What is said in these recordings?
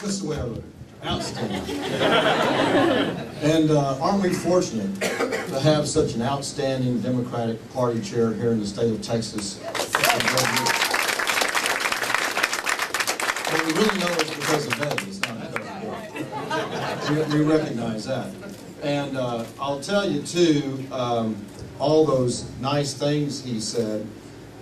Just the way I voted. Outstanding. And aren't we fortunate to have such an outstanding Democratic Party chair here in the state of Texas? But we really know it's because of Betty, it's not because of Bill. We recognize that. And I'll tell you too, all those nice things he said,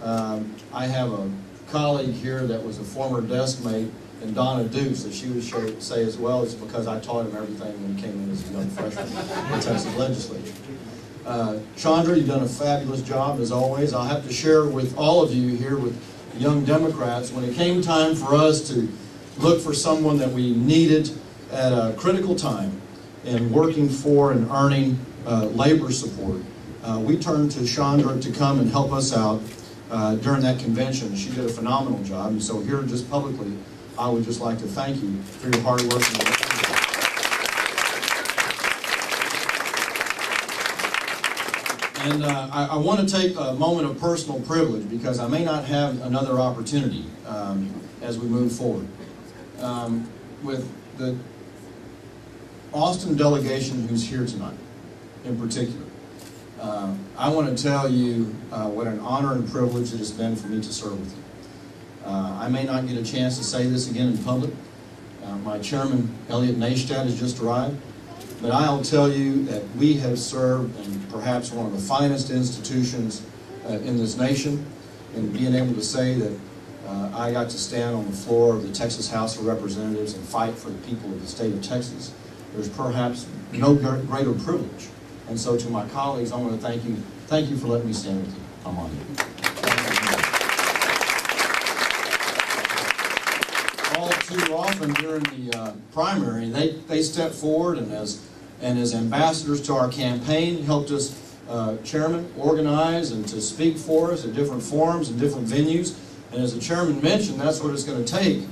I have a colleague here that was a former desk mate, and Donna Dukes, that she would say as well, it's because I taught him everything when he came in as a young freshman in the Texas legislature. Chandra, you've done a fabulous job as always. I'll have to share with all of you here with young Democrats, when it came time for us to look for someone that we needed at a critical time in working for and earning labor support, we turned to Chandra to come and help us out during that convention. She did a phenomenal job, and so here just publicly, I would just like to thank you for your hard work. And I want to take a moment of personal privilege because I may not have another opportunity as we move forward. With the Austin delegation who's here tonight in particular, I want to tell you what an honor and privilege it has been for me to serve with you. I may not get a chance to say this again in public. My chairman, Elliot Neistat, has just arrived. But I'll tell you that we have served in perhaps one of the finest institutions in this nation. And being able to say that I got to stand on the floor of the Texas House of Representatives and fight for the people of the state of Texas, there's perhaps no greater privilege. And so to my colleagues, I want to thank you. Thank you for letting me stand with you. I'm on you. All too often during the primary, they stepped forward and as ambassadors to our campaign, helped us, chairman, organize and to speak for us at different forums and different venues. And as the chairman mentioned, that's what it's going to take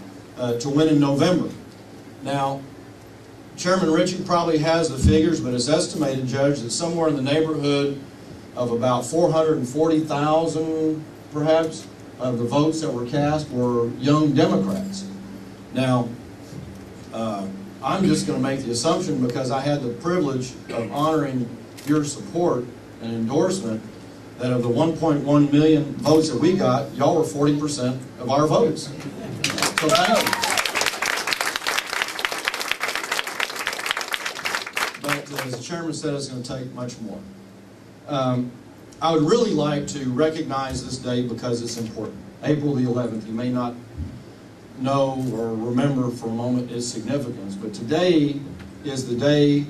to win in November. Now, Chairman Ritchie probably has the figures, but it's estimated, Judge, that somewhere in the neighborhood of about 440,000, perhaps, of the votes that were cast were young Democrats. Now, I'm just going to make the assumption, because I had the privilege of honoring your support and endorsement, that of the 1.1 million votes that we got, y'all were 40% of our votes. So thank you. But as the chairman said, it's going to take much more. I would really like to recognize this day because it's important. April the 11th, you may not know or remember for a moment its significance, but today is the day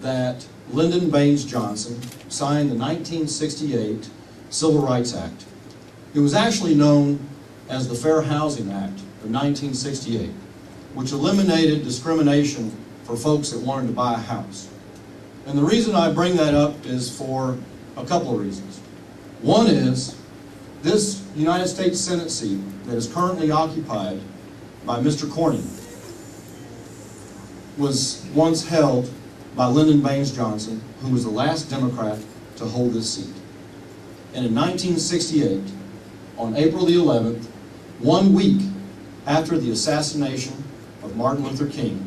that Lyndon Baines Johnson signed the 1968 Civil Rights Act. It was actually known as the Fair Housing Act of 1968, which eliminated discrimination for folks that wanted to buy a house. And the reason I bring that up is for a couple of reasons. One is, this United States Senate seat that is currently occupied by Mr. Cornyn was once held by Lyndon Baines Johnson, who was the last Democrat to hold this seat. And in 1968, on April the 11th, 1 week after the assassination of Martin Luther King,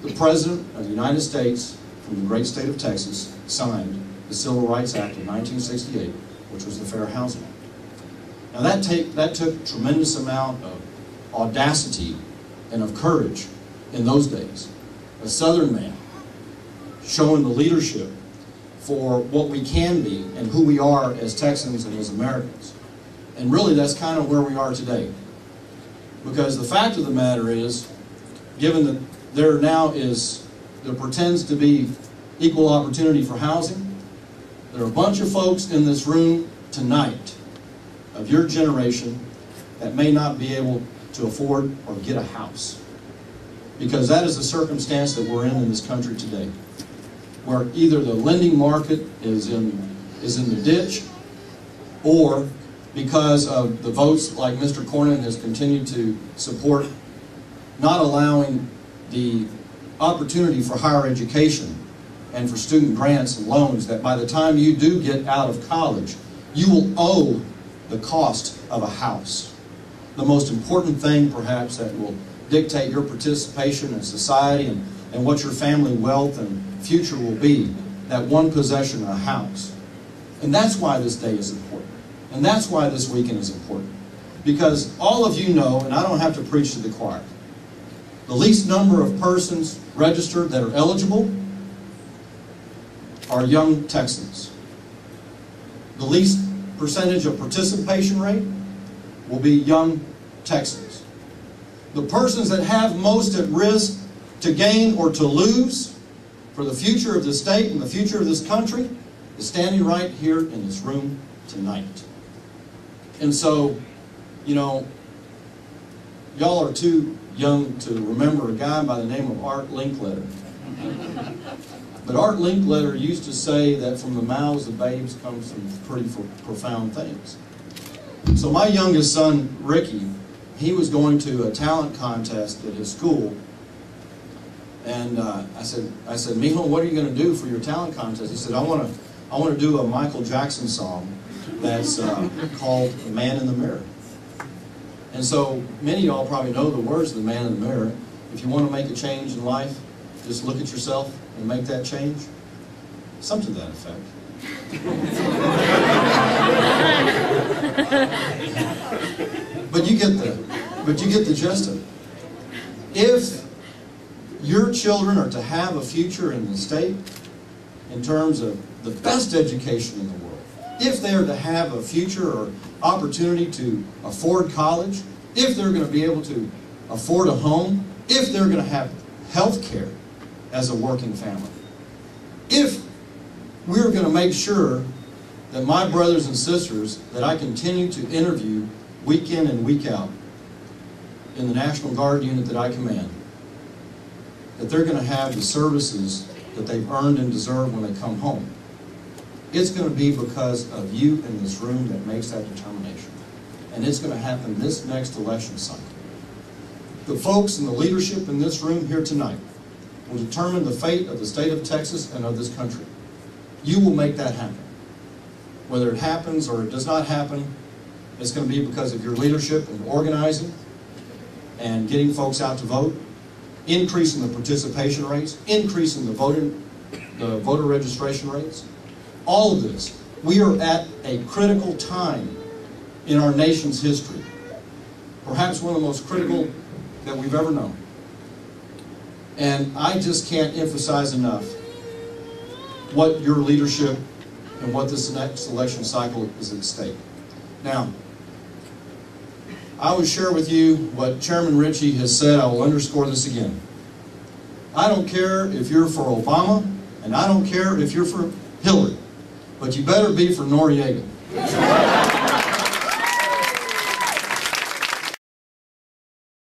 the President of the United States from the great state of Texas signed the Civil Rights Act of 1968, which was the Fair Housing Act. Now that took a tremendous amount of audacity and of courage in those days. A Southern man showing the leadership for what we can be and who we are as Texans and as Americans. And really that's kind of where we are today. Because the fact of the matter is, given that there pretends to be equal opportunity for housing, there are a bunch of folks in this room tonight of your generation that may not be able to afford or get a house. Because that is the circumstance that we're in this country today, where either the lending market is in the ditch, or because of the votes like Mr. Cornyn has continued to support, not allowing the opportunity for higher education and for student grants and loans, that by the time you do get out of college, you will owe the cost of a house. The most important thing perhaps that will dictate your participation in society and what your family wealth and future will be. That one possession, a house. And that's why this day is important. And that's why this weekend is important. Because all of you know, and I don't have to preach to the choir, the least number of persons registered that are eligible are young Texans. The least percentage of participation rate will be young Texans. The persons that have most at risk to gain or to lose for the future of this state and the future of this country is standing right here in this room tonight. And so, you know, y'all are too young to remember a guy by the name of Art Linkletter. But Art Linkletter used to say that from the mouths of babes come some pretty profound things. So my youngest son, Ricky, he was going to a talent contest at his school. And I said, Mijo, what are you going to do for your talent contest? He said, I want to do a Michael Jackson song that's called "The Man in the Mirror." And so many of y'all probably know the words of "The Man in the Mirror." If you want to make a change in life, just look at yourself and make that change. Something to that effect. But you get the gist of it. If your children are to have a future in the state in terms of the best education in the world, if they are to have a future or opportunity to afford college, if they're going to be able to afford a home, if they're going to have health care as a working family, if we're going to make sure that my brothers and sisters that I continue to interview week in and week out in the National Guard unit that I command, that they're going to have the services that they've earned and deserve when they come home, it's going to be because of you in this room that makes that determination. And it's going to happen this next election cycle. The folks and the leadership in this room here tonight will determine the fate of the state of Texas and of this country. You will make that happen. Whether it happens or it does not happen, it's going to be because of your leadership and organizing and getting folks out to vote, increasing the participation rates, increasing the voter registration rates. All of this. We are at a critical time in our nation's history. Perhaps one of the most critical that we've ever known. And I just can't emphasize enough what your leadership and what this next election cycle is at stake. Now, I will share with you what Chairman Ritchie has said. I will underscore this again. I don't care if you're for Obama, and I don't care if you're for Hillary, but you better be for Noriega.